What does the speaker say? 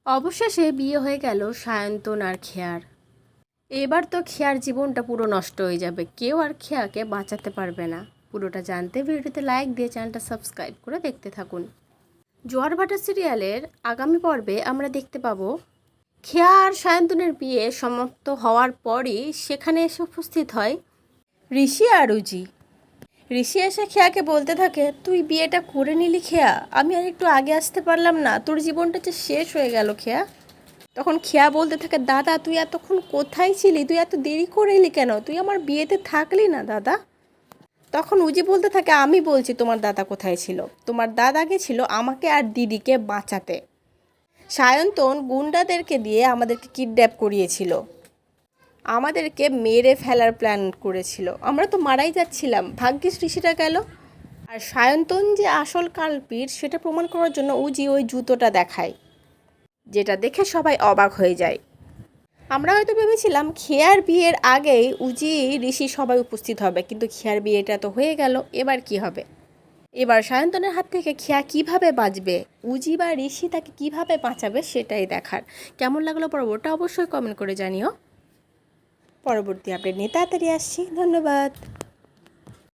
অবশেষে বিয়ে হয়ে গেল সায়ন্তন আর খেয়ার। এবার তো খেয়ার জীবনটা পুরো নষ্ট হয়ে যাবে, কেউ আর খেয়াকে বাঁচাতে পারবে না। পুরোটা জানতে ভিডিওতে লাইক দিয়ে চ্যানেলটা সাবস্ক্রাইব করে দেখতে থাকুন। জোয়ার ভাটা সিরিয়ালের আগামী পর্বে আমরা দেখতে পাবো খেয়া আর সায়ন্তনের বিয়ে সমাপ্ত হওয়ার পরই সেখানে এসে উপস্থিত হয় ঋষি আর রুজি। ঋষি এসে খেয়াকে বলতে থাকে, তুই বিয়েটা করে নিলি খেয়া, আমি আর একটু আগে আসতে পারলাম না, তোর জীবনটা যে শেষ হয়ে গেল খেয়া। তখন খেয়া বলতে থাকে, দাদা তুই এতক্ষণ কোথায় ছিলি, তুই এত দেরি করে এলি কেন, তুই আমার বিয়েতে থাকলি না দাদা। তখন উজি বলতে থাকে, আমি বলছি তোমার দাদা কোথায় ছিল, তোমার দাদা গেছিল আমাকে আর দিদিকে বাঁচাতে। সায়ন্তন গুন্ডাদেরকে দিয়ে আমাদেরকে কিডন্যাপ করিয়েছিল, আমাদেরকে মেরে ফেলার প্ল্যান করেছিল, আমরা তো মারাই যাচ্ছিলাম, ভাগ্যিস ঋষিটা গেল। আর সায়ন্তন যে আসল কালপিট সেটা প্রমাণ করার জন্য উজি ওই জুতোটা দেখায়, যেটা দেখে সবাই অবাক হয়ে যায়। আমরা হয়তো ভেবেছিলাম খেয়ার বিয়ের আগেই উজি ঋষি সবাই উপস্থিত হবে, কিন্তু খেয়ার বিয়েটা তো হয়ে গেল, এবার কি হবে? এবার সায়ন্তনের হাত থেকে খেয়া কিভাবে বাঁচবে, উজি বা ঋষি তাকে কিভাবে বাঁচাবে সেটাই দেখার। কেমন লাগলো পর্বটা অবশ্যই কমেন্ট করে জানিও। পরবর্তী আপডেট নিয়ে তাড়াতাড়ি আসছি। ধন্যবাদ।